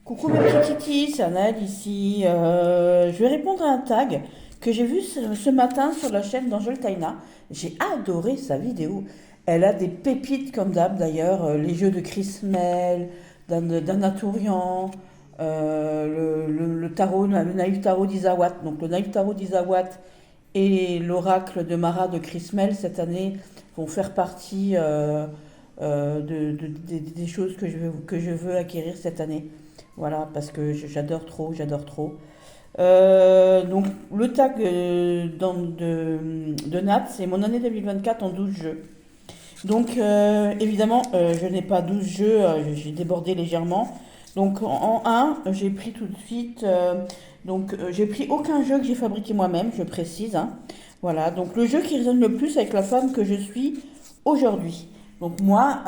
Coucou mes petits titis, c'est Anaël ici. Je vais répondre à un tag que j'ai vu ce matin sur la chaîne d'Angel Taina. J'ai adoré sa vidéo. Elle a des pépites comme d'hab d'ailleurs, les jeux de Chris Mel, d'Anna Tourian, le tarot, le naïf tarot d'Isawat. Donc le naïf tarot d'Isawat et l'oracle de Mara de Chris Mel cette année vont faire partie des choses que je veux acquérir cette année. Voilà, parce que j'adore trop, j'adore trop. Donc, le tag de Nat, c'est mon année 2024 en 12 jeux. Donc, évidemment, je n'ai pas 12 jeux, j'ai débordé légèrement. Donc, en un, j'ai pris tout de suite. J'ai pris aucun jeu que j'ai fabriqué moi-même, je précise, hein. Voilà, donc le jeu qui résonne le plus avec la femme que je suis aujourd'hui. Donc, moi,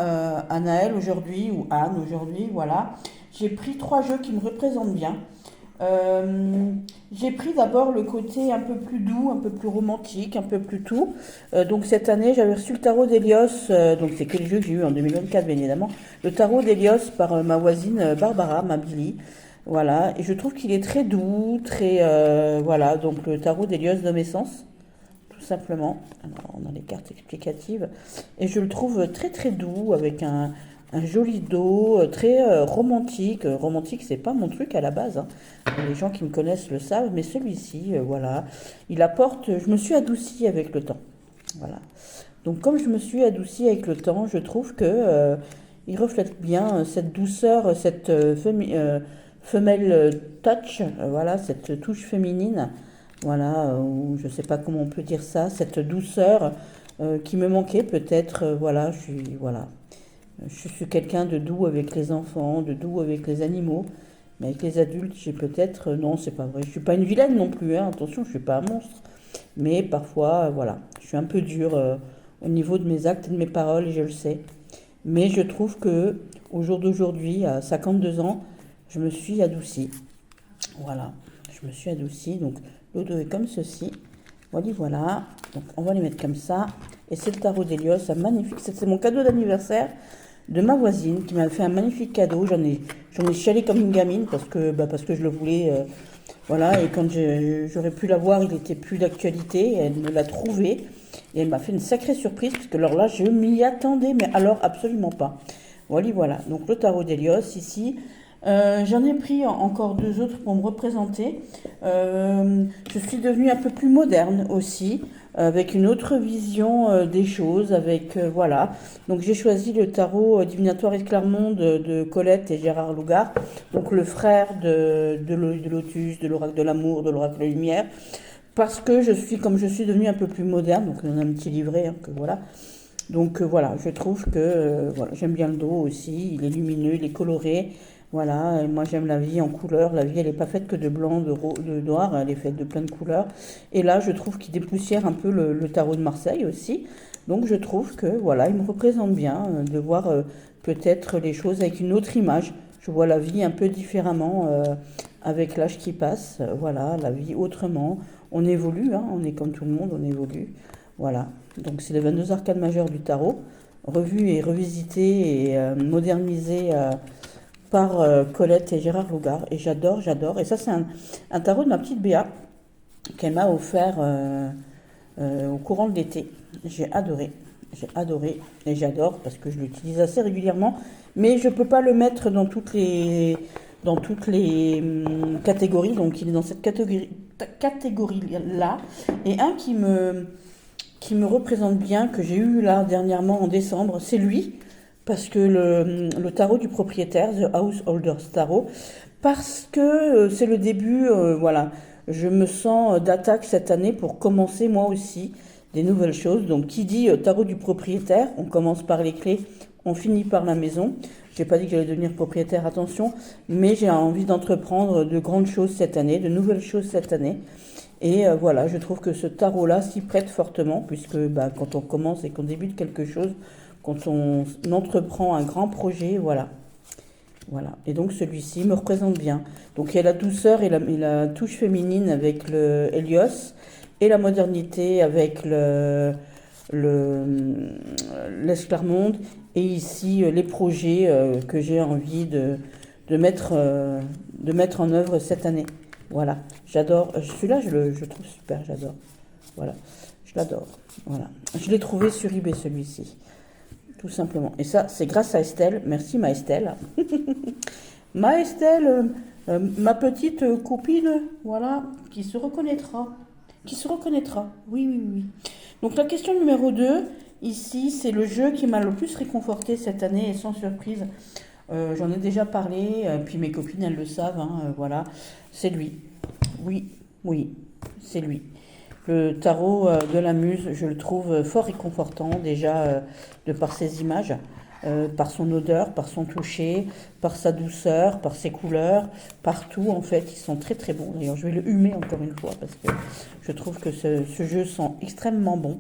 Anaël aujourd'hui, ou Anne aujourd'hui, voilà. J'ai pris trois jeux qui me représentent bien. J'ai pris d'abord le côté un peu plus doux, un peu plus romantique, un peu plus tout. Donc cette année, j'avais reçu le tarot d'Hélios, donc c'est que les jeux que j'ai eu en 2024, bien évidemment. Le tarot d'Hélios par ma voisine Barbara, ma Billy. Voilà, et je trouve qu'il est très doux, très... voilà, donc le tarot d'Hélios de mes sens, tout simplement. Alors, on a les cartes explicatives. Et je le trouve très très doux, avec un joli dos, très romantique. Romantique, c'est pas mon truc à la base, hein. Les gens qui me connaissent le savent, mais celui-ci, voilà, il apporte. Je me suis adoucie avec le temps. Voilà. Donc, comme je me suis adoucie avec le temps, je trouve que il reflète bien cette douceur, cette femelle touch, voilà, cette touche féminine. Voilà, ou je sais pas comment on peut dire ça, cette douceur qui me manquait peut-être. Voilà, je suis quelqu'un de doux avec les enfants, de doux avec les animaux, mais avec les adultes, j'ai peut-être... non, c'est pas vrai. Je suis pas une vilaine non plus, hein, attention, je suis pas un monstre. Mais parfois, voilà, je suis un peu dure au niveau de mes actes et de mes paroles, et je le sais. Mais je trouve que au jour d'aujourd'hui, à 52 ans, je me suis adoucie. Voilà, je me suis adoucie. Donc, l'eau d'eau est comme ceci. Voilà, voilà. Donc, on va les mettre comme ça. Et c'est le tarot d'Hélios, un magnifique. C'est mon cadeau d'anniversaire de ma voisine qui m'a fait un magnifique cadeau. J'en ai chialé comme une gamine parce que je le voulais. Voilà, et quand j'aurais pu l'avoir, il n'était plus d'actualité. Elle me l'a trouvé et elle m'a fait une sacrée surprise parce que alors là, je m'y attendais, mais alors absolument pas. Voilà, voilà. Donc le tarot d'Hélios ici. J'en ai pris encore deux autres pour me représenter. Je suis devenue un peu plus moderne aussi, avec une autre vision des choses, avec voilà. Donc j'ai choisi le tarot divinatoire et Clermont de Colette et Gérard Lougard, donc le frère de Lotus, de l'oracle de l'amour, de l'oracle de la lumière, parce que comme je suis devenue un peu plus moderne, donc on a un petit livret, hein, que voilà. Donc voilà, je trouve que voilà, j'aime bien le dos aussi, il est lumineux, il est coloré. Voilà, et moi j'aime la vie en couleur. La vie elle n'est pas faite que de blanc, de noir, elle est faite de plein de couleurs. Et là je trouve qu'il dépoussière un peu le tarot de Marseille aussi. Donc je trouve que voilà, il me représente bien de voir peut-être les choses avec une autre image. Je vois la vie un peu différemment avec l'âge qui passe. Voilà, la vie autrement. On évolue, hein, on est comme tout le monde, on évolue. Voilà, donc c'est les 22 arcades majeures du tarot, revus et revisités et modernisés par Colette et Gérard Lougard. Et j'adore, j'adore. Et ça, c'est un tarot de ma petite Béa qu'elle m'a offert au courant de l'été. J'ai adoré et j'adore parce que je l'utilise assez régulièrement. Mais je ne peux pas le mettre dans toutes les catégories. Donc il est dans cette catégorie-là. Et un qui me représente bien, que j'ai eu là dernièrement en décembre, c'est lui, parce que le tarot du propriétaire, The Householder's Tarot, parce que c'est le début, voilà, je me sens d'attaque cette année pour commencer moi aussi des nouvelles choses. Donc qui dit tarot du propriétaire, on commence par les clés, on finit par la maison. J'ai pas dit que j'allais devenir propriétaire, attention, mais j'ai envie d'entreprendre de grandes choses cette année, de nouvelles choses cette année. Et voilà, je trouve que ce tarot-là s'y prête fortement, puisque quand on commence et qu'on débute quelque chose, quand on entreprend un grand projet, voilà. Voilà. Et donc celui-ci me représente bien. Donc il y a la douceur et la touche féminine avec le Hélios, et la modernité avec l'Esclarmonde, et ici les projets que j'ai envie de mettre en œuvre cette année. Voilà, j'adore. Celui-là, je le trouve super, j'adore. Voilà, je l'adore. Voilà, je l'ai trouvé sur eBay celui-ci, tout simplement. Et ça, c'est grâce à Estelle. Merci ma Estelle. Ma Estelle, ma petite copine, voilà, qui se reconnaîtra. Qui se reconnaîtra. Oui, oui, oui. Donc la question numéro 2, ici, c'est le jeu qui m'a le plus réconforté cette année et sans surprise. J'en ai déjà parlé, puis mes copines, elles le savent, hein, voilà. C'est lui. Oui, oui, c'est lui. Le tarot de la Muse, je le trouve fort réconfortant, déjà de par ses images, par son odeur, par son toucher, par sa douceur, par ses couleurs, partout en fait, ils sont très très bons. D'ailleurs, je vais le humer encore une fois parce que je trouve que ce jeu sent extrêmement bon.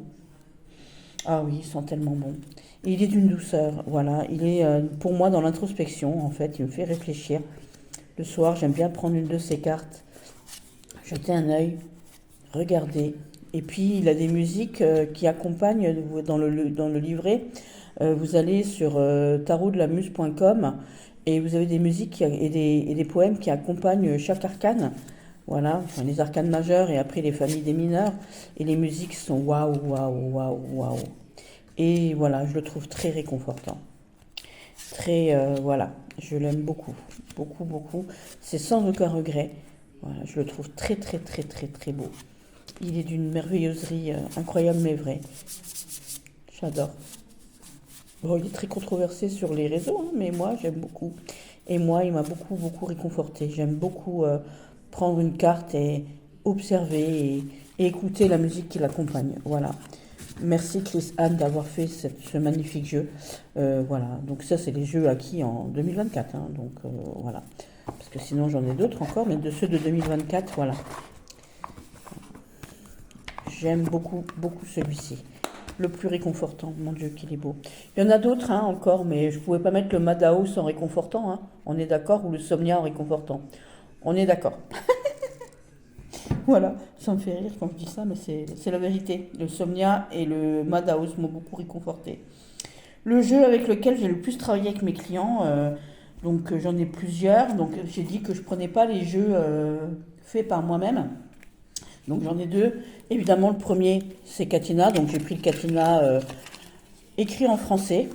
Ah oui, ils sont tellement bons. Et il est d'une douceur, voilà. Il est pour moi dans l'introspection en fait, il me fait réfléchir. Le soir, j'aime bien prendre une de ces cartes, jeter un œil, regarder. Et puis, il a des musiques qui accompagnent dans le livret. Vous allez sur tarotdelamuse.com et vous avez des musiques et des poèmes qui accompagnent chaque arcane. Voilà, enfin, les arcanes majeures et après les familles des mineurs. Et les musiques sont waouh, waouh, waouh, waouh. Et voilà, je le trouve très réconfortant. Très, voilà, je l'aime beaucoup, beaucoup, beaucoup. C'est sans aucun regret. Voilà, je le trouve très, très, très, très, très beau. Il est d'une merveilleuserie incroyable mais vraie. J'adore. Bon, il est très controversé sur les réseaux, hein, mais moi j'aime beaucoup. Et moi, il m'a beaucoup, beaucoup réconforté. J'aime beaucoup prendre une carte et observer et écouter la musique qui l'accompagne. Voilà. Merci Chris Anne d'avoir fait ce magnifique jeu. Voilà. Donc ça, c'est les jeux acquis en 2024. Hein, donc voilà. Parce que sinon, j'en ai d'autres encore, mais de ceux de 2024, voilà. J'aime beaucoup, beaucoup celui-ci. Le plus réconfortant, mon Dieu, qu'il est beau. Il y en a d'autres hein, encore, mais je ne pouvais pas mettre le Madhouse en réconfortant. Hein. On est d'accord, ou le Somnia en réconfortant. On est d'accord. Voilà, ça me fait rire quand je dis ça, mais c'est la vérité. Le Somnia et le Madhouse m'ont beaucoup réconforté. Le jeu avec lequel j'ai le plus travaillé avec mes clients, donc j'en ai plusieurs. Donc j'ai dit que je ne prenais pas les jeux faits par moi-même. Donc j'en ai deux. Évidemment, le premier, c'est Katina. Donc j'ai pris le Katina écrit en français.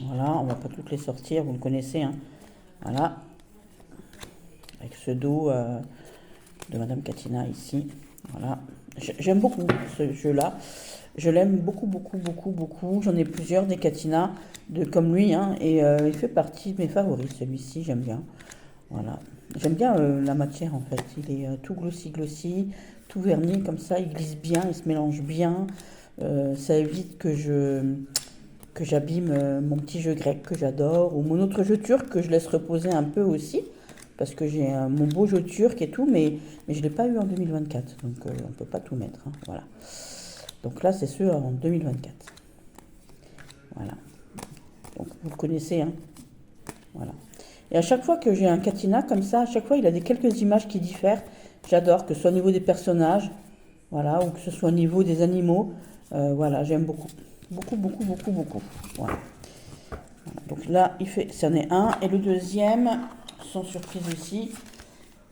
Voilà, on va pas toutes les sortir, vous le connaissez. Hein. Voilà. Avec ce dos de Madame Katina ici. Voilà. J'aime beaucoup ce jeu-là. Je l'aime beaucoup, beaucoup, beaucoup, beaucoup. J'en ai plusieurs des Katina comme lui. Hein, et il fait partie de mes favoris. Celui-ci, j'aime bien. Voilà. J'aime bien la matière en fait. Il est tout glossy, tout verni comme ça. Il glisse bien, il se mélange bien. Ça évite que j'abîme mon petit jeu grec que j'adore ou mon autre jeu turc que je laisse reposer un peu aussi parce que j'ai mon beau jeu turc et tout, mais je ne l'ai pas eu en 2024. Donc on ne peut pas tout mettre. Hein, voilà. Donc là, c'est ceux en 2024. Voilà. Donc vous le connaissez. Hein. Voilà. Et à chaque fois que j'ai un Katina comme ça, à chaque fois il a quelques images qui diffèrent. J'adore, que ce soit au niveau des personnages, voilà, ou que ce soit au niveau des animaux. Voilà, j'aime beaucoup. Beaucoup, beaucoup, beaucoup, beaucoup. Voilà. Donc là, c'en est un. Et le deuxième, sans surprise aussi.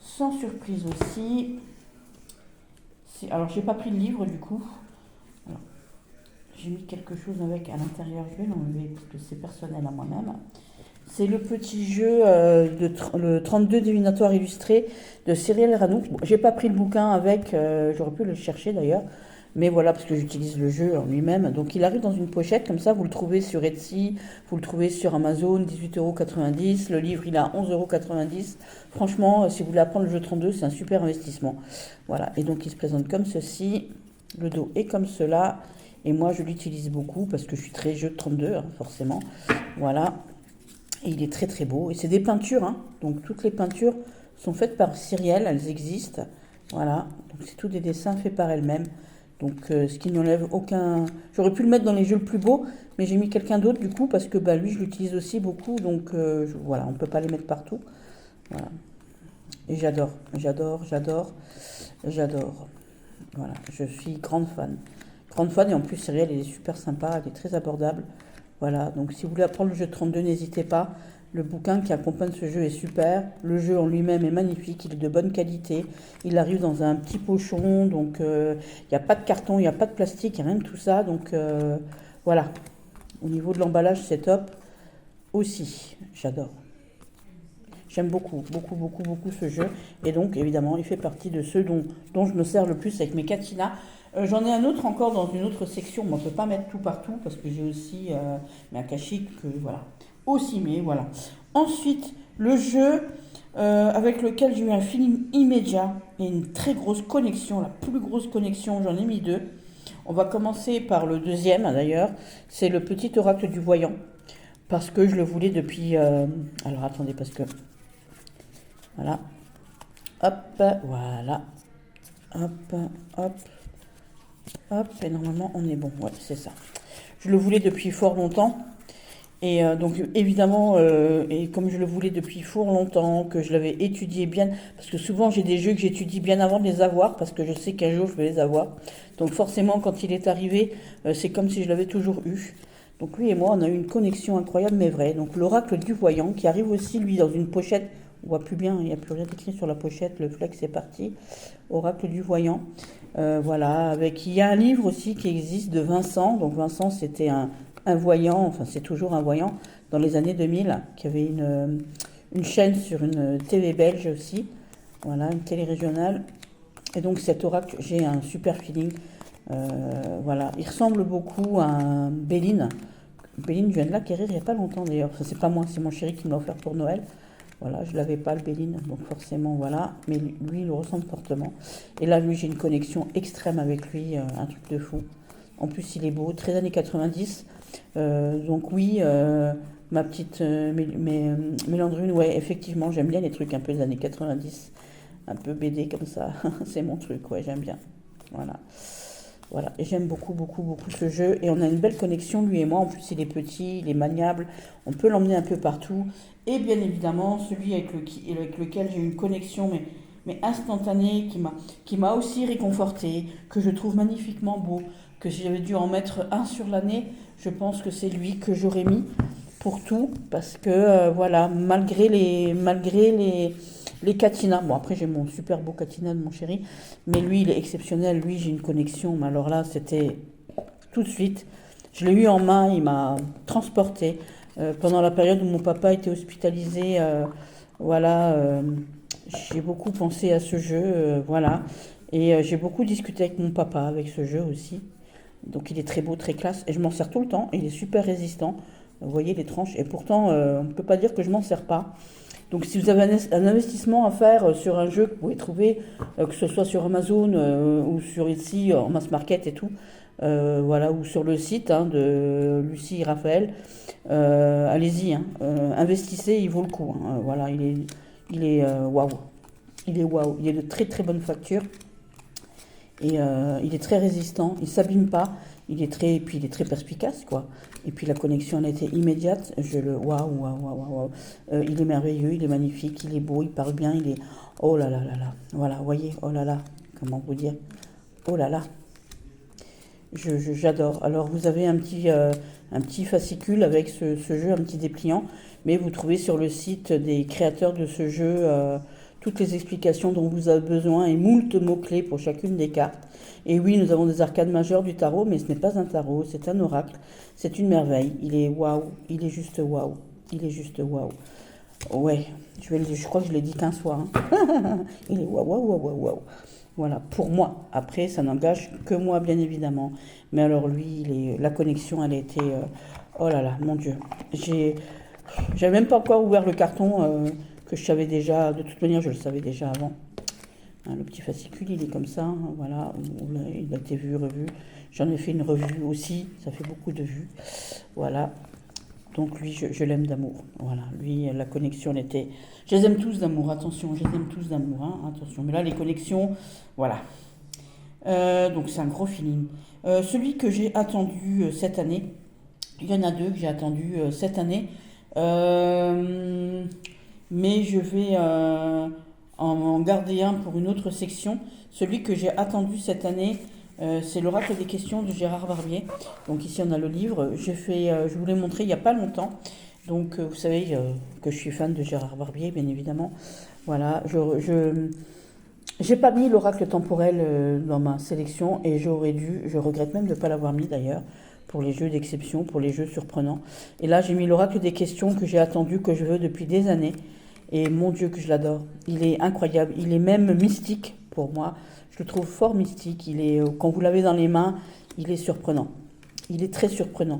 Sans surprise aussi. Alors, j'ai pas pris le livre du coup. Alors, j'ai mis quelque chose avec à l'intérieur. Je vais l'enlever parce que c'est personnel à moi-même. C'est le petit jeu le 32 divinatoire illustré de Cyril Ranouk. Bon, j'ai pas pris le bouquin avec, j'aurais pu le chercher d'ailleurs, mais voilà, parce que j'utilise le jeu en lui-même. Donc il arrive dans une pochette, comme ça, vous le trouvez sur Etsy, vous le trouvez sur Amazon, 18,90 €. Le livre, il a 11,90 €. Franchement, si vous voulez apprendre le jeu 32, c'est un super investissement. Voilà, et donc il se présente comme ceci, le dos est comme cela, et moi je l'utilise beaucoup parce que je suis très jeu de 32, hein, forcément. Voilà. Et il est très très beau. Et c'est des peintures, hein. Donc toutes les peintures sont faites par Cyrielle, elles existent. Voilà. Donc c'est tous des dessins faits par elle-même. Donc ce qui n'enlève aucun... J'aurais pu le mettre dans les jeux le plus beau, mais j'ai mis quelqu'un d'autre du coup, parce que bah, lui je l'utilise aussi beaucoup. Donc voilà, on ne peut pas les mettre partout. Voilà. Et j'adore, j'adore, j'adore, j'adore. Voilà, je suis grande fan. Grande fan, et en plus Cyrielle, elle est super sympa, elle est très abordable. Voilà, donc si vous voulez apprendre le jeu de 32, n'hésitez pas. Le bouquin qui accompagne ce jeu est super. Le jeu en lui-même est magnifique, il est de bonne qualité. Il arrive dans un petit pochon, donc il n'y a pas de carton, il n'y a pas de plastique, il n'y a rien de tout ça. Donc voilà, au niveau de l'emballage, c'est top aussi. J'adore. J'aime beaucoup, beaucoup, beaucoup, beaucoup ce jeu. Et donc, évidemment, il fait partie de ceux dont je me sers le plus avec mes Katina. J'en ai un autre encore dans une autre section. On ne peut pas mettre tout partout parce que j'ai aussi mes akashiques, voilà. Aussi, mais voilà. Ensuite, le jeu avec lequel j'ai eu un feeling immédiat et une très grosse connexion, la plus grosse connexion, j'en ai mis deux. On va commencer par le deuxième d'ailleurs. C'est le petit oracle du voyant. Parce que je le voulais depuis... alors attendez, parce que... Voilà. Hop, voilà. Hop, hop, hop. Et normalement, on est bon. Ouais, c'est ça. Je le voulais depuis fort longtemps. Et donc, évidemment, et comme je le voulais depuis fort longtemps, que je l'avais étudié bien, parce que souvent, j'ai des jeux que j'étudie bien avant de les avoir, parce que je sais qu'un jour, je vais les avoir. Donc, forcément, quand il est arrivé, c'est comme si je l'avais toujours eu. Donc, lui et moi, on a eu une connexion incroyable, mais vraie. Donc, l'oracle du voyant, qui arrive aussi, lui, dans une pochette. On voit plus bien, il n'y a plus rien écrit sur la pochette, le flex est parti. Oracle du voyant. Voilà, il y a un livre aussi qui existe de Vincent. Donc Vincent, c'était un voyant, enfin c'est toujours un voyant, dans les années 2000, qui avait une chaîne sur une télé belge aussi. Voilà, une télé régionale. Et donc cet oracle, j'ai un super feeling. Voilà, il ressemble beaucoup à un Béline. Béline, je viens de l'acquérir il n'y a pas longtemps d'ailleurs. Enfin, c'est pas moi, c'est mon chéri qui me l'a offert pour Noël. Voilà, je l'avais pas le Béline, donc forcément voilà. Mais lui, il le ressemble fortement. Et là, lui, j'ai une connexion extrême avec lui, un truc de fou. En plus, il est beau, très années 90. Donc oui, ma petite Mélandrune, ouais, effectivement, j'aime bien les trucs un peu des années 90. Un peu BD comme ça. C'est mon truc, ouais, j'aime bien. Voilà. Voilà, et j'aime beaucoup, beaucoup, beaucoup ce jeu. Et on a une belle connexion, lui et moi. En plus, il est petit, il est maniable. On peut l'emmener un peu partout. Et bien évidemment, celui avec lequel j'ai eu une connexion, mais instantanée, qui m'a aussi réconfortée, que je trouve magnifiquement beau, que si j'avais dû en mettre un sur l'année, je pense que c'est lui que j'aurais mis pour tout. Parce que, voilà, malgré les Katina. Bon, après, j'ai mon super beau Katina de mon chéri. Mais lui, il est exceptionnel. Lui, j'ai une connexion. Mais alors là, c'était tout de suite. Je l'ai eu en main. Il m'a transporté. Pendant la période où mon papa était hospitalisé, voilà, j'ai beaucoup pensé à ce jeu. Voilà. Et j'ai beaucoup discuté avec mon papa avec ce jeu aussi. Donc, il est très beau, très classe. Et je m'en sers tout le temps. Il est super résistant. Vous voyez les tranches. Et pourtant, on ne peut pas dire que je m'en sers pas. Donc si vous avez un investissement à faire sur un jeu que vous pouvez trouver, que ce soit sur Amazon ou sur ici en mass market et tout, voilà, ou sur le site de Lucie et Raphaël, allez-y, investissez, il vaut le coup. Voilà, il est waouh, il est waouh, il est de très très bonne facture et il est très résistant, il s'abîme pas. Et puis il est très perspicace, quoi. Et puis la connexion elle était immédiate. Waouh, waouh, waouh, waouh. Il est merveilleux, il est magnifique, il est beau, il parle bien, il est, oh là là là là. Voilà, vous voyez, oh là là. Comment vous dire, oh là là. J'adore. Alors vous avez un petit fascicule avec ce jeu, un petit dépliant, mais vous trouvez sur le site des créateurs de ce jeu toutes les explications dont vous avez besoin et moult mots-clés pour chacune des cartes. Et oui, nous avons des arcades majeures du tarot, mais ce n'est pas un tarot, c'est un oracle. C'est une merveille. Il est waouh, il est juste waouh, il est juste waouh. Ouais, je crois que je l'ai dit 15 fois. Il est waouh, waouh, waouh, waouh. Voilà, pour moi. Après, ça n'engage que moi, bien évidemment. Mais alors lui, la connexion, elle a été... oh là là, mon Dieu. J'avais même pas encore ouvert le carton que je savais déjà. De toute manière, je le savais déjà avant. Le petit fascicule, il est comme ça, voilà, il a été vu, revu. J'en ai fait une revue aussi, ça fait beaucoup de vues. Voilà, donc lui, je l'aime d'amour. Voilà, lui, la connexion, elle était... Je les aime tous d'amour, attention, je les aime tous d'amour, attention. Mais là, les connexions, voilà. Donc c'est un gros feeling. Celui que j'ai attendu cette année, il y en a deux que j'ai attendu cette année. Mais je vais... en garder un pour une autre section. Celui que j'ai attendu cette année, c'est l'Oracle des questions de Gérard Barbier. Donc ici on a le livre. Je vous l'ai montré il n'y a pas longtemps. Donc, vous savez que je suis fan de Gérard Barbier, bien évidemment. Voilà, j'ai pas mis l'oracle temporel dans ma sélection et j'aurais dû, je regrette même de ne pas l'avoir mis d'ailleurs, pour les jeux d'exception, pour les jeux surprenants. Et là, j'ai mis l'oracle des questions que j'ai attendu, que je veux depuis des années. Et mon Dieu, que je l'adore. Il est incroyable, il est même mystique pour moi. Je le trouve fort mystique. Quand vous l'avez dans les mains, il est surprenant. Il est très surprenant.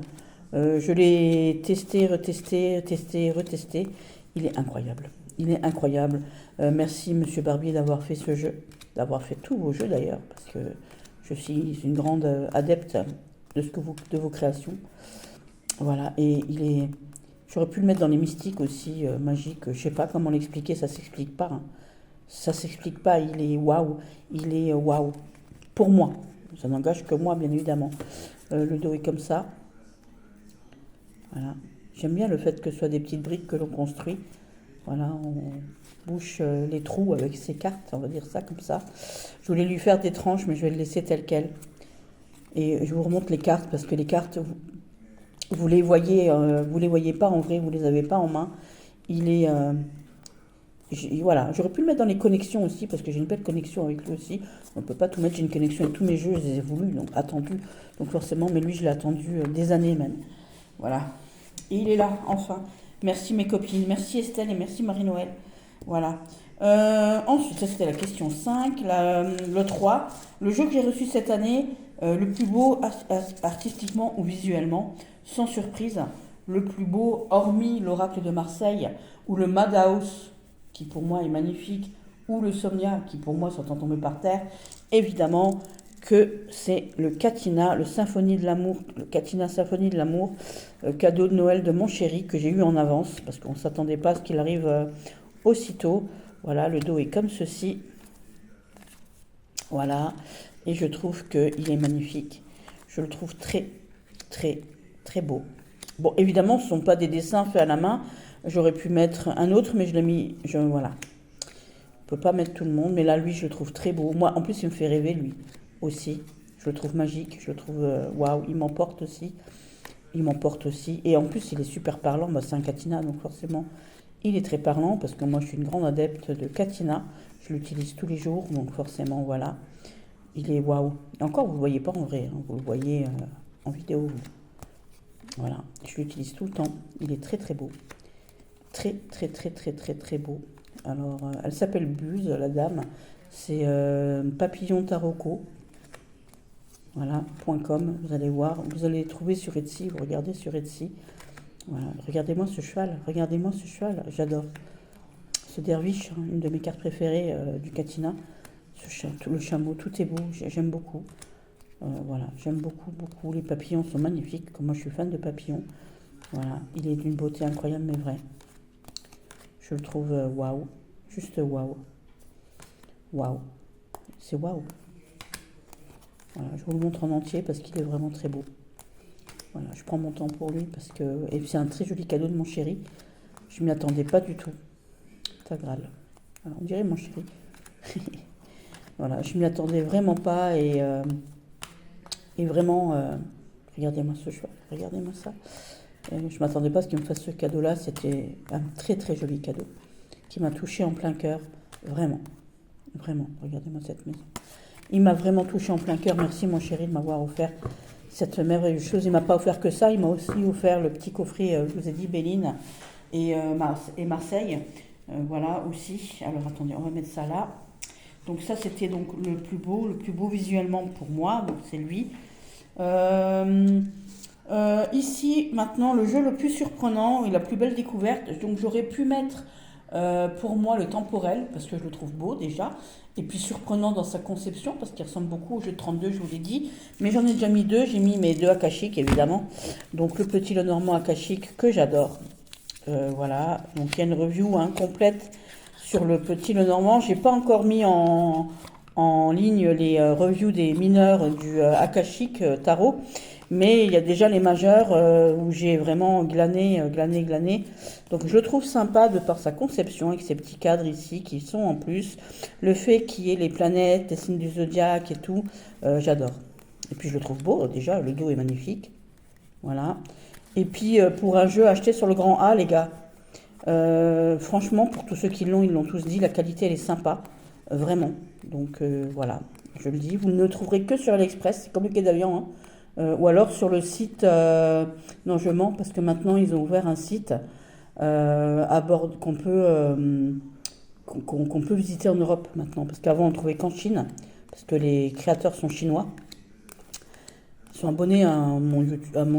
Je l'ai testé, retesté, testé, retesté. Il est incroyable. Il est incroyable. Merci, Monsieur Barbier, d'avoir fait ce jeu, d'avoir fait tous vos jeux d'ailleurs, parce que je suis une grande adepte de vos créations. Voilà, et j'aurais pu le mettre dans les mystiques aussi, magiques. Je sais pas comment l'expliquer, ça s'explique pas. Hein. Ça s'explique pas. Il est waouh. Il est waouh. Pour moi, ça n'engage que moi, bien évidemment. Le dos est comme ça. Voilà. J'aime bien le fait que ce soit des petites briques que l'on construit. Voilà, on bouche les trous avec ces cartes, on va dire ça comme ça. Je voulais lui faire des tranches, mais je vais le laisser tel quel. Et je vous remonte les cartes, parce que les cartes, vous les voyez pas en vrai, vous les avez pas en main. Il est... voilà, j'aurais pu le mettre dans les connexions aussi, parce que j'ai une belle connexion avec lui aussi. On ne peut pas tout mettre, j'ai une connexion avec tous mes jeux, je les ai voulus, donc attendus. Donc forcément, mais lui, je l'ai attendu des années même. Voilà. Et il est là, enfin. Merci mes copines, merci Estelle et merci Marie-Noël. Voilà. Ensuite, ça c'était la question 5. Le 3, le jeu que j'ai reçu cette année, le plus beau artistiquement ou visuellement, sans surprise, le plus beau, hormis l'Oracle de Marseille, ou le Madhouse, qui pour moi est magnifique, ou le Somnia, qui pour moi sont en tombés par terre, évidemment que c'est le Catina, le Catina Symphonie de l'amour, cadeau de Noël de mon chéri, que j'ai eu en avance, parce qu'on ne s'attendait pas à ce qu'il arrive aussitôt. Voilà, le dos est comme ceci. Voilà, et je trouve qu'il est magnifique. Je le trouve très, très, très beau. Bon, évidemment, ce ne sont pas des dessins faits à la main. J'aurais pu mettre un autre, mais je l'ai mis... voilà. On ne peut pas mettre tout le monde, mais là, lui, je le trouve très beau. Moi, en plus, il me fait rêver, lui, aussi. Je le trouve magique, je le trouve... waouh, il m'emporte aussi. Il m'emporte aussi. Et en plus, il est super parlant. Bah, c'est un Catina, donc forcément, il est très parlant, parce que moi, je suis une grande adepte de Catina. Je l'utilise tous les jours, donc forcément, voilà. Il est waouh. Et encore, vous ne le voyez pas en vrai, hein. Vous le voyez en vidéo. Voilà, je l'utilise tout le temps. Il est très très beau. Très très très très très très beau. Alors, elle s'appelle Buse, la dame. C'est Papillon Taroko. Voilà, .com, vous allez voir. Vous allez trouver sur Etsy, vous regardez sur Etsy. Voilà, regardez-moi ce cheval, j'adore. Ce derviche, hein, une de mes cartes préférées du Catina. Le chameau, tout est beau, j'aime beaucoup. Voilà, j'aime beaucoup, beaucoup. Les papillons sont magnifiques, comme moi je suis fan de papillons. Voilà, il est d'une beauté incroyable mais vraie. Je le trouve waouh, juste waouh. Waouh, c'est waouh. Voilà, je vous le montre en entier parce qu'il est vraiment très beau. Voilà, je prends mon temps pour lui parce que... Et c'est un très joli cadeau de mon chéri. Je m'y attendais pas du tout. Ta Graal. Alors, on dirait mon chéri. Voilà, je m'y attendais vraiment pas et vraiment... regardez-moi ce cheval, regardez-moi ça. Je m'attendais pas à ce qu'il me fasse ce cadeau-là. C'était un très très joli cadeau qui m'a touché en plein cœur. Vraiment, vraiment. Regardez-moi cette maison. Il m'a vraiment touché en plein cœur. Merci mon chéri de m'avoir offert cette merveilleuse chose. Il m'a pas offert que ça. Il m'a aussi offert le petit coffret, je vous ai dit, Béline et Marseille. Voilà aussi. Alors attendez, on va mettre ça là. Donc ça c'était donc le plus beau visuellement pour moi. Donc c'est lui. Ici, maintenant, le jeu le plus surprenant et la plus belle découverte. Donc, j'aurais pu mettre pour moi le temporel, parce que je le trouve beau déjà, et puis surprenant dans sa conception, parce qu'il ressemble beaucoup au jeu de 32, je vous l'ai dit. Mais j'en ai déjà mis deux, j'ai mis mes deux akashiques, évidemment. Donc, le petit Lenormand akashique que j'adore. Voilà, donc il y a une review complète sur le petit Lenormand. J'ai pas encore mis en ligne les reviews des mineurs du akashique tarot. Mais il y a déjà les majeurs où j'ai vraiment glané. Donc je le trouve sympa de par sa conception avec ces petits cadres ici qui sont en plus. Le fait qu'il y ait les planètes, les signes du zodiaque et tout, j'adore. Et puis je le trouve beau, déjà le dos est magnifique. Voilà. Et puis pour un jeu acheté sur le grand A, les gars, franchement, pour tous ceux qui l'ont, ils l'ont tous dit, la qualité elle est sympa, vraiment. Donc voilà, je le dis, vous ne le trouverez que sur AliExpress, c'est comme le quai d'avion, hein. Ou alors sur le site, non je mens parce que maintenant ils ont ouvert un site à bord qu'on peut visiter en Europe maintenant, parce qu'avant on ne trouvait qu'en Chine, parce que les créateurs sont chinois. Ils sont abonnés à mon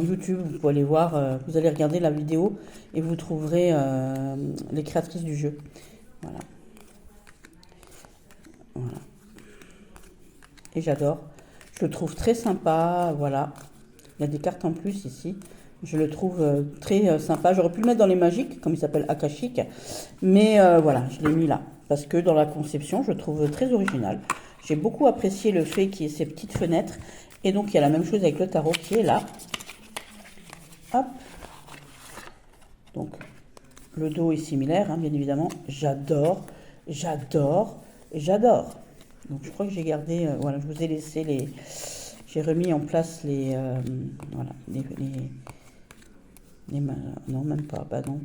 YouTube, vous pouvez aller voir, vous allez regarder la vidéo et vous trouverez les créatrices du jeu. Voilà, voilà. Et j'adore. Je le trouve très sympa, voilà. Il y a des cartes en plus ici. Je le trouve très sympa. J'aurais pu le mettre dans les magiques, comme il s'appelle Akashic. Mais voilà, je l'ai mis là. Parce que dans la conception, je le trouve très original. J'ai beaucoup apprécié le fait qu'il y ait ces petites fenêtres. Et donc, il y a la même chose avec le tarot qui est là. Hop. Donc, le dos est similaire, hein, bien évidemment. J'adore, j'adore, j'adore. Donc, je crois que j'ai gardé... voilà, je vous ai laissé les... J'ai remis en place les... voilà, non, même pas, bah non.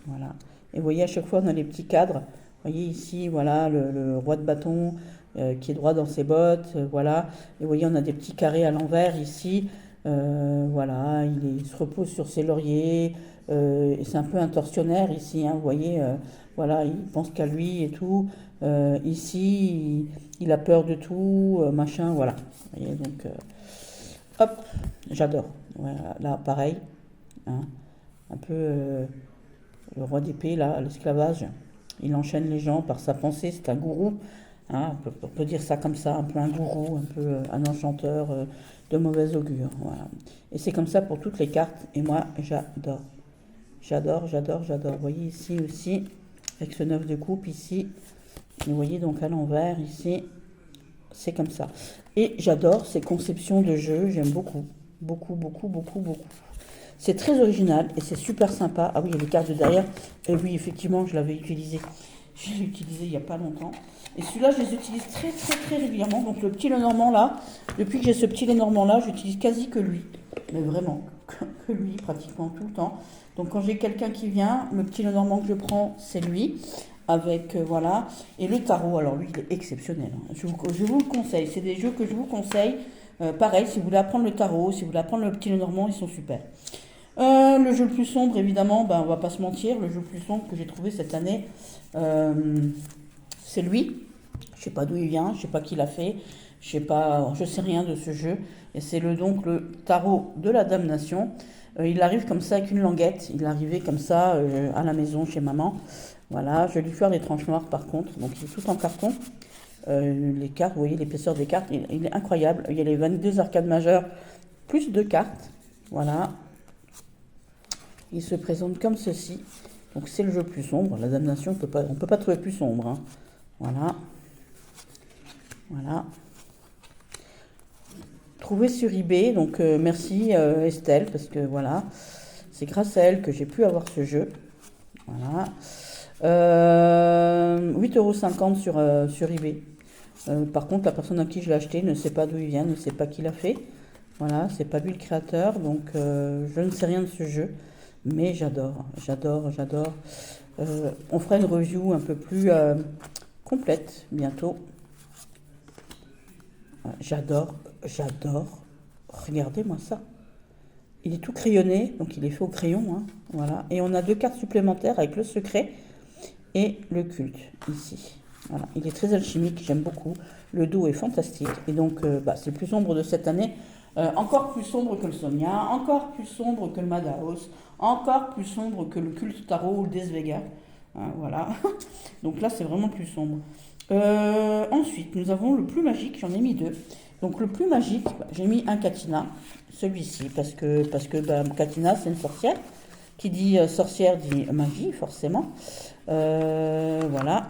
Voilà. Et vous voyez, à chaque fois, on a les petits cadres. Vous voyez ici, voilà, le roi de bâton qui est droit dans ses bottes, voilà. Et vous voyez, on a des petits carrés à l'envers ici. Voilà, il se repose sur ses lauriers. Et c'est un peu un tortionnaire ici, hein, vous voyez. Voilà, il pense qu'à lui et tout. Ici, il a peur de tout, machin, voilà. Vous voyez, donc, hop, j'adore. Voilà, là, pareil, hein, un peu le roi d'épée, là, l'esclavage. Il enchaîne les gens par sa pensée, c'est un gourou. Hein, on peut dire ça comme ça, un peu un gourou, un peu un enchanteur de mauvais augure. Voilà. Et c'est comme ça pour toutes les cartes. Et moi, j'adore. J'adore, j'adore, j'adore. Vous voyez ici aussi, avec ce 9 de coupe ici. Vous voyez donc à l'envers ici, c'est comme ça. Et j'adore ces conceptions de jeu, j'aime beaucoup. Beaucoup, beaucoup, beaucoup, beaucoup. C'est très original et c'est super sympa. Ah oui, il y a les cartes de derrière. Et oui, effectivement, je l'avais utilisé. Je l'ai utilisé il n'y a pas longtemps. Et celui-là, je les utilise très, très, très régulièrement. Donc le petit Lenormand là, depuis que j'ai ce petit Lenormand là, j'utilise quasi que lui. Mais vraiment, que lui, pratiquement tout le temps. Donc quand j'ai quelqu'un qui vient, le petit Lenormand que je prends, c'est lui. Avec, voilà. Et le tarot, alors lui, il est exceptionnel, hein. Je vous le conseille. C'est des jeux que je vous conseille. Pareil, si vous voulez apprendre le tarot, si vous voulez apprendre le petit Lenormand, ils sont super. Le jeu le plus sombre, évidemment, ben, on va pas se mentir, le jeu le plus sombre que j'ai trouvé cette année, c'est lui. Je sais pas d'où il vient, je sais pas qui l'a fait, je sais rien de ce jeu. Et c'est donc le tarot de la damnation. Il arrive comme ça avec une languette, il est arrivé comme ça à la maison chez maman. Voilà, je vais lui faire des tranches noires par contre, donc il est tout en carton. Les cartes, vous voyez l'épaisseur des cartes, il est incroyable. Il y a les 22 arcades majeures, plus 2 cartes. Voilà. Il se présente comme ceci. Donc c'est le jeu plus sombre. La damnation, on ne peut pas trouver plus sombre, hein. Voilà. Voilà. Trouvé sur eBay. Donc merci Estelle, parce que voilà, c'est grâce à elle que j'ai pu avoir ce jeu. Voilà. 8,50 € sur eBay. Par contre, la personne à qui je l'ai acheté ne sait pas d'où il vient, ne sait pas qui l'a fait. Voilà, c'est pas lui le créateur, donc je ne sais rien de ce jeu. Mais j'adore, j'adore, j'adore. On fera une review un peu plus complète bientôt. J'adore, j'adore. Regardez-moi ça. Il est tout crayonné, donc il est fait au crayon, hein, voilà. Et on a 2 cartes supplémentaires avec le secret et le culte, ici. Voilà. Il est très alchimique, j'aime beaucoup. Le dos est fantastique. Et donc, c'est le plus sombre de cette année. Encore plus sombre que le Somnia, encore plus sombre que le Madaos, encore plus sombre que le culte tarot ou le Desvega. Hein, voilà. Donc là, c'est vraiment plus sombre. Ensuite, nous avons le plus magique, j'en ai mis 2. Donc le plus magique, j'ai mis un Katina, celui-ci, parce que Katina, c'est une sorcière. Qui dit sorcière dit magie, forcément. Voilà.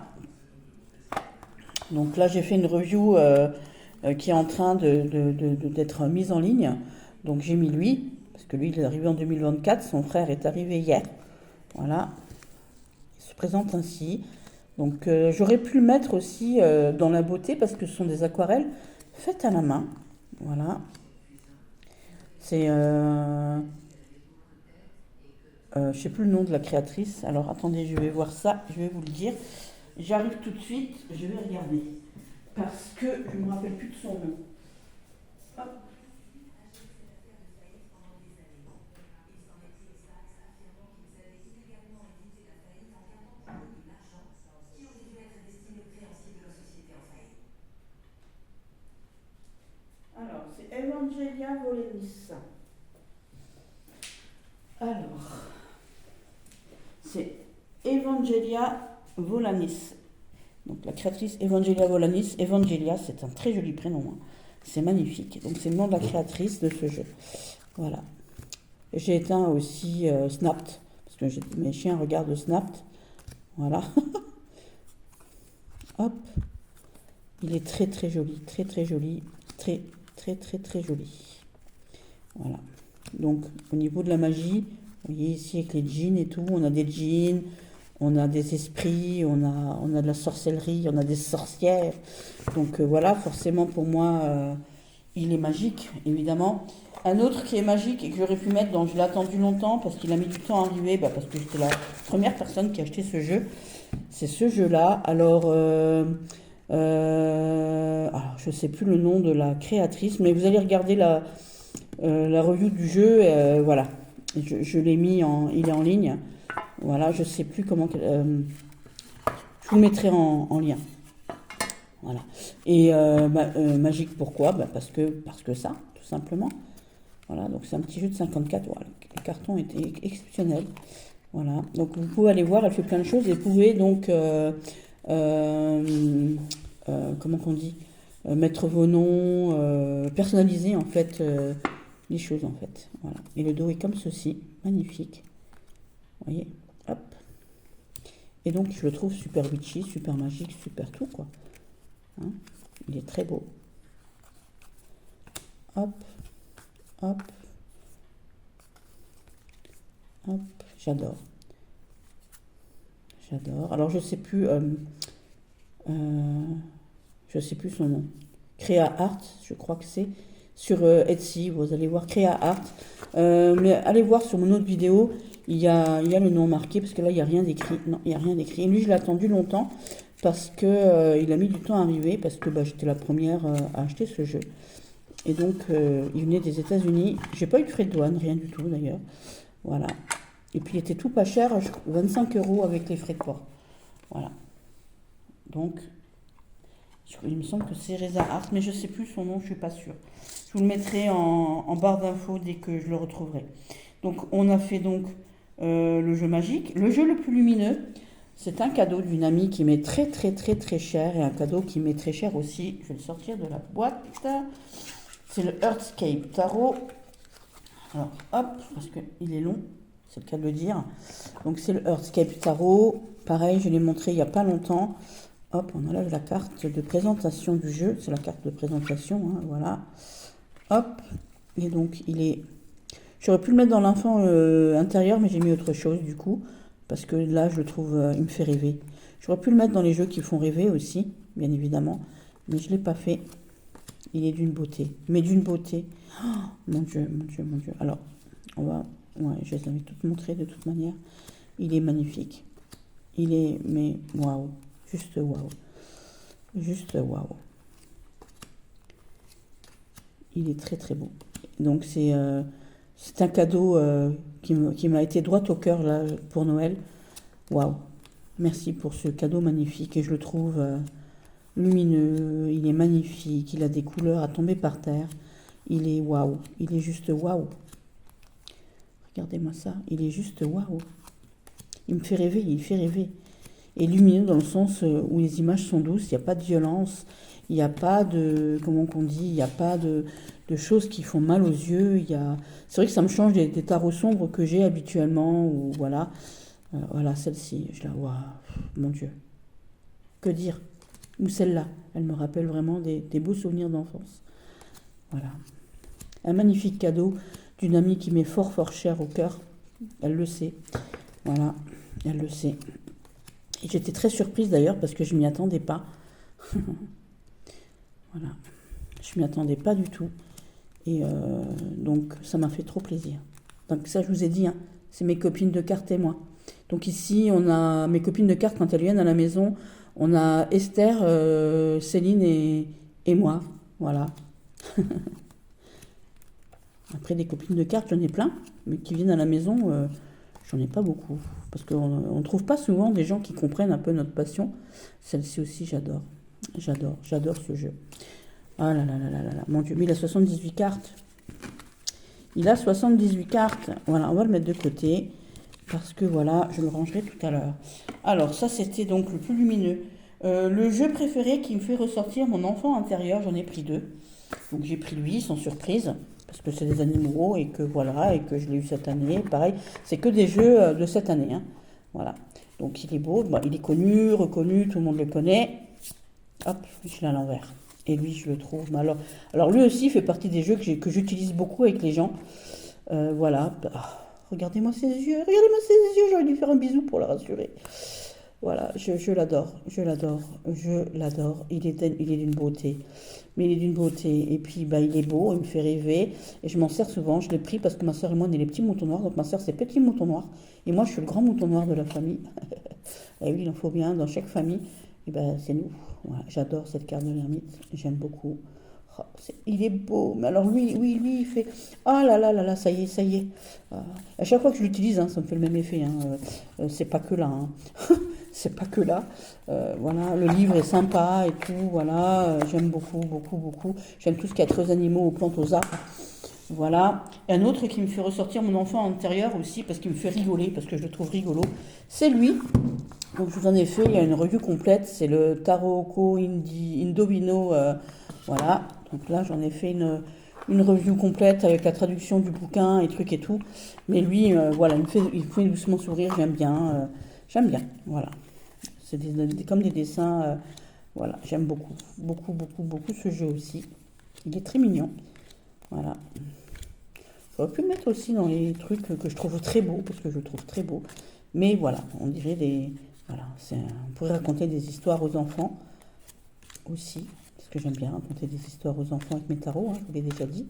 Donc là, j'ai fait une review qui est en train d'être mise en ligne. Donc j'ai mis lui, parce que lui, il est arrivé en 2024. Son frère est arrivé hier. Voilà. Il se présente ainsi. Donc j'aurais pu le mettre aussi dans la beauté, parce que ce sont des aquarelles faites à la main. Voilà. C'est, je sais plus le nom de la créatrice. Alors attendez, je vais voir ça, je vais vous le dire. J'arrive tout de suite, je vais regarder. Parce que je ne me rappelle plus de son nom. Hop. Alors, c'est Evangelia Volenis. Alors, c'est Evangelia Volanis. Donc la créatrice Evangelia Volanis. Evangelia, c'est un très joli prénom. Hein. C'est magnifique. Donc c'est le nom de la créatrice de ce jeu. Voilà. J'ai éteint aussi Snapped, parce que mes chiens regardent Snapped. Voilà. Hop. Il est très très joli, très très joli, très très très très joli. Voilà. Donc au niveau de la magie, vous voyez ici avec les djinns et tout, on a des djinns, on a des esprits, on a de la sorcellerie, on a des sorcières. Donc voilà, forcément pour moi, il est magique, évidemment. Un autre qui est magique et que j'aurais pu mettre, dont je l'ai attendu longtemps parce qu'il a mis du temps à arriver, parce que j'étais la première personne qui a acheté ce jeu. C'est ce jeu-là. Alors, je ne sais plus le nom de la créatrice, mais vous allez regarder la review du jeu. Voilà, je l'ai mis, il est en ligne. Voilà, je ne sais plus comment. Je vous le mettrai en lien. Voilà. Et magique, pourquoi parce que ça, tout simplement. Voilà, donc c'est un petit jeu de 54. Voilà, le carton était exceptionnel. Voilà, donc vous pouvez aller voir, elle fait plein de choses et vous pouvez donc, comment qu'on dit, mettre vos noms, personnaliser en fait les choses en fait. Voilà, et le dos est comme ceci, magnifique. Vous voyez, hop. Et donc je le trouve super witchy, super magique, super tout quoi. Hein, il est très beau. Hop, hop. Hop, j'adore. J'adore. Alors je sais plus son nom. Créa Art, je crois que c'est sur Etsy. Vous allez voir Créa Art. Mais allez voir sur mon autre vidéo, il y a le nom marqué parce que là il n'y a rien d'écrit. Non, il n'y a rien d'écrit. Et lui je l'ai attendu longtemps parce que il a mis du temps à arriver parce que j'étais la première à acheter ce jeu. Et donc il venait des États-Unis. J'ai pas eu de frais de douane, rien du tout d'ailleurs. Voilà. Et puis il était tout pas cher, 25 € avec les frais de port. Voilà. Donc, il me semble que c'est Reza Art, mais je ne sais plus son nom, je ne suis pas sûre. Je vous le mettrai en barre d'infos dès que je le retrouverai. Donc, on a fait donc le jeu magique. Le jeu le plus lumineux, c'est un cadeau d'une amie qui m'est très très très très cher et un cadeau qui m'est très cher aussi. Je vais le sortir de la boîte. C'est le Earthscape Tarot. Alors, hop, parce qu'il est long, c'est le cas de le dire. Donc, c'est le Earthscape Tarot. Pareil, je l'ai montré il n'y a pas longtemps. Hop, on enlève la carte de présentation du jeu. C'est la carte de présentation, hein, voilà. Hop, et donc, il est... J'aurais pu le mettre dans l'enfant intérieur, mais j'ai mis autre chose, du coup. Parce que là, je le trouve, il me fait rêver. J'aurais pu le mettre dans les jeux qui font rêver aussi, bien évidemment. Mais je ne l'ai pas fait. Il est d'une beauté. Mais d'une beauté. Oh, mon Dieu, mon Dieu, mon Dieu. Alors, on va... Ouais, je les avais toutes montrées de toute manière. Il est magnifique. Il est... Mais, waouh. Juste waouh. Juste waouh. Il est très, très beau. Donc, c'est un cadeau qui m'a été droit au cœur, là, pour Noël. Waouh. Merci pour ce cadeau magnifique. Et je le trouve... lumineux, il est magnifique, il a des couleurs à tomber par terre. Il est waouh, il est juste waouh. Regardez-moi ça, il est juste waouh. Il me fait rêver, il fait rêver. Et lumineux dans le sens où les images sont douces, il n'y a pas de violence, il n'y a pas de, comment qu'on dit, il n'y a pas de choses qui font mal aux yeux. C'est vrai que ça me change des tarots sombres que j'ai habituellement, ou voilà. Voilà, celle-ci, je la vois, mon Dieu. Que dire? Ou celle-là, elle me rappelle vraiment des beaux souvenirs d'enfance. Voilà. Un magnifique cadeau d'une amie qui m'est fort fort chère au cœur. Elle le sait. Voilà, elle le sait. Et j'étais très surprise d'ailleurs parce que je ne m'y attendais pas. Voilà. Je ne m'y attendais pas du tout. Et donc, ça m'a fait trop plaisir. Donc ça, je vous ai dit, hein, c'est mes copines de cartes et moi. Donc ici, on a mes copines de cartes, quand elles viennent à la maison, on a Esther, Céline et moi. Voilà. Après, des copines de cartes, j'en ai plein, mais qui viennent à la maison, j'en ai pas beaucoup. Parce qu'on ne trouve pas souvent des gens qui comprennent un peu notre passion. Celle-ci aussi, j'adore. J'adore ce jeu. Ah là là là là là là, mon Dieu, mais il a 78 cartes. Il a 78 cartes. Voilà, on va le mettre de côté. Parce que voilà, je le rangerai tout à l'heure. Alors, ça, c'était donc le plus lumineux. Le jeu préféré qui me fait ressortir mon enfant intérieur, j'en ai pris deux. Donc, j'ai pris lui, sans surprise. Parce que c'est des animaux et que voilà, et que je l'ai eu cette année. Pareil, c'est que des jeux de cette année. Hein. Voilà. Donc, il est beau. Bon, il est connu, reconnu, tout le monde le connaît. Hop, je l'ai à l'envers. Et lui, je le trouve. Alors lui aussi fait partie des jeux que j'utilise beaucoup avec les gens. Voilà. Regardez-moi ses yeux, j'aurais dû faire un bisou pour la rassurer. Voilà, je l'adore, je l'adore, je l'adore. Il est d'une beauté. Mais il est d'une beauté. Et puis, bah, il est beau, il me fait rêver. Et je m'en sers souvent. Je l'ai pris parce que ma soeur et moi, on est les petits moutons noirs. Donc ma soeur, c'est petit mouton noir. Et moi, je suis le grand mouton noir de la famille. Et oui, il en faut bien dans chaque famille. Et ben, c'est nous. Voilà, j'adore cette carte de l'ermite. J'aime beaucoup. Oh, il est beau. Mais alors lui, il fait... Ah là là là là, ça y est, ça y est. À chaque fois que je l'utilise, hein, ça me fait le même effet. Hein. C'est pas que là. Hein. C'est pas que là. Voilà, le livre est sympa et tout. Voilà, j'aime beaucoup, beaucoup, beaucoup. J'aime tout ce qui a aux animaux, aux plantes, aux arbres. Voilà. Et un autre qui me fait ressortir mon enfant intérieur aussi, parce qu'il me fait rigoler, parce que je le trouve rigolo, c'est lui. Donc je vous en ai fait, il y a une revue complète, c'est le Taroko Indovino. Voilà. Donc là, j'en ai fait une review complète avec la traduction du bouquin et trucs et tout. Mais lui, voilà, il me fait doucement sourire, j'aime bien, voilà. C'est comme des dessins, voilà, j'aime beaucoup, beaucoup, beaucoup, beaucoup ce jeu aussi. Il est très mignon, voilà. J'aurais pu le mettre aussi dans les trucs que je trouve très beaux, parce que je le trouve très beau. Mais voilà, on dirait des... Voilà, on pourrait raconter des histoires aux enfants aussi, parce que j'aime bien raconter des histoires aux enfants avec mes tarots, hein, je vous l'ai déjà dit.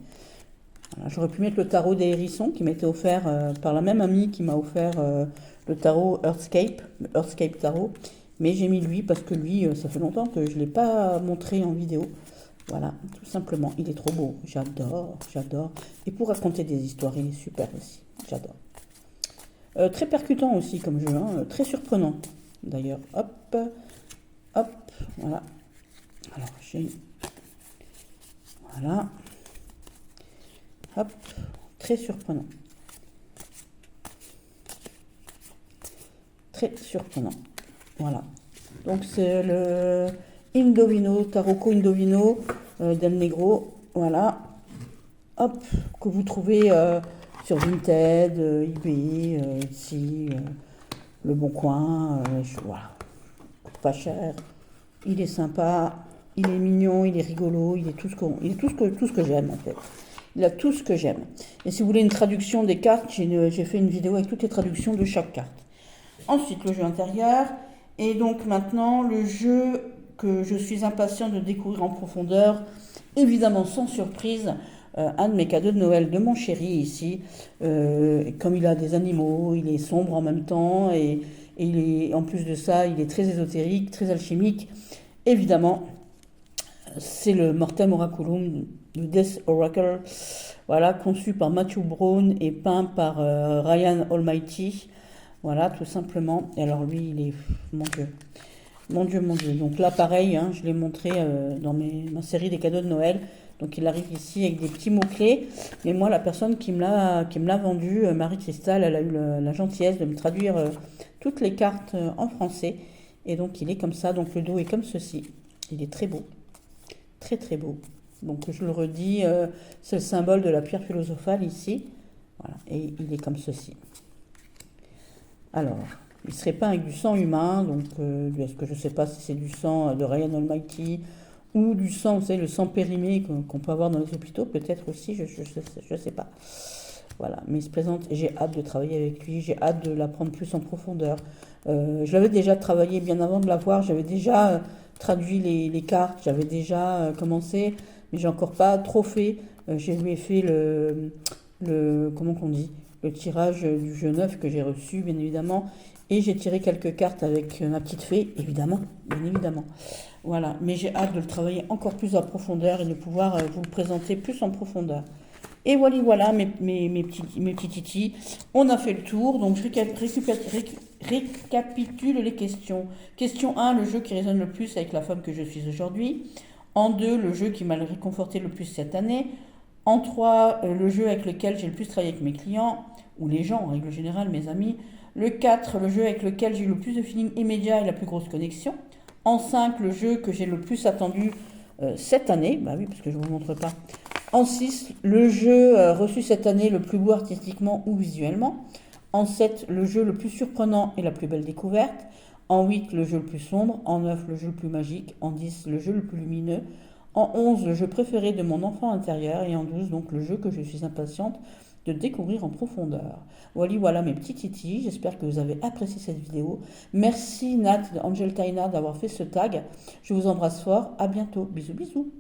Voilà, j'aurais pu mettre le tarot des hérissons qui m'était offert par la même amie qui m'a offert le tarot Earthscape Tarot. Mais j'ai mis lui parce que lui, ça fait longtemps que je ne l'ai pas montré en vidéo. Voilà, tout simplement, il est trop beau. J'adore, j'adore. Et pour raconter des histoires, il est super aussi. J'adore. Très percutant aussi comme jeu, hein, très surprenant. D'ailleurs, hop, hop, voilà. Alors, voilà. Hop, très surprenant. Très surprenant. Voilà. Donc, c'est le Indovino, Taroko Indovino del Negro. Voilà. Hop, que vous trouvez sur Vinted, eBay, Etsy, Le Bon Coin. Voilà. Pas cher. Il est sympa. Il est mignon, il est rigolo, il est tout ce que j'aime en fait. Il a tout ce que j'aime. Et si vous voulez une traduction des cartes, j'ai fait une vidéo avec toutes les traductions de chaque carte. Ensuite, le jeu intérieur. Et donc maintenant, le jeu que je suis impatient de découvrir en profondeur, évidemment sans surprise, un de mes cadeaux de Noël de mon chéri ici. Comme il a des animaux, il est sombre en même temps et en plus de ça, il est très ésotérique, très alchimique. Évidemment, c'est le Mortem Oraculum, le Death Oracle, voilà, conçu par Matthew Brown et peint par Ryan Almighty. Voilà, tout simplement. Et alors lui, il est... Mon Dieu. Mon Dieu, mon Dieu. Donc là, pareil, hein, je l'ai montré dans ma série des cadeaux de Noël. Donc il arrive ici avec des petits mots-clés. Mais moi, la personne qui me l'a vendu, Marie-Christelle, elle a eu la gentillesse de me traduire toutes les cartes en français. Et donc il est comme ça. Donc le dos est comme ceci. Il est très beau. Très très beau. Donc je le redis, c'est le symbole de la pierre philosophale ici. Voilà. Et il est comme ceci. Alors, il serait peint avec du sang humain, donc est-ce que je ne sais pas si c'est du sang de Ryan Almighty ou du sang, vous savez, le sang périmé qu'on peut avoir dans les hôpitaux, peut-être aussi, je sais pas. Voilà, mais il se présente et j'ai hâte de travailler avec lui, j'ai hâte de l'apprendre plus en profondeur. Je l'avais déjà travaillé bien avant de l'avoir, j'avais déjà traduit les cartes, j'avais déjà commencé, mais j'ai encore pas trop fait. Je lui ai fait comment qu'on dit, le tirage du jeu neuf que j'ai reçu, bien évidemment. Et j'ai tiré quelques cartes avec ma petite fée, évidemment, bien évidemment. Voilà, mais j'ai hâte de le travailler encore plus en profondeur et de pouvoir vous le présenter plus en profondeur. Et voilà, mes petits titis. On a fait le tour, donc je récapitule les questions. Question 1, le jeu qui résonne le plus avec la femme que je suis aujourd'hui. En 2, le jeu qui m'a réconforté le plus cette année. En 3, le jeu avec lequel j'ai le plus travaillé avec mes clients, ou les gens en règle générale, mes amis. Le 4, le jeu avec lequel j'ai eu le plus de feeling immédiat et la plus grosse connexion. En 5, le jeu que j'ai le plus attendu cette année. Bah oui, parce que je ne vous montre pas. En 6, le jeu reçu cette année le plus beau artistiquement ou visuellement. En 7, le jeu le plus surprenant et la plus belle découverte. En 8, le jeu le plus sombre. En 9, le jeu le plus magique. En 10, le jeu le plus lumineux. En 11, le jeu préféré de mon enfant intérieur. Et en 12, donc le jeu que je suis impatiente de découvrir en profondeur. Voilà mes petits titis. J'espère que vous avez apprécié cette vidéo. Merci Nat de Angel Taina d'avoir fait ce tag. Je vous embrasse fort. À bientôt. Bisous, bisous.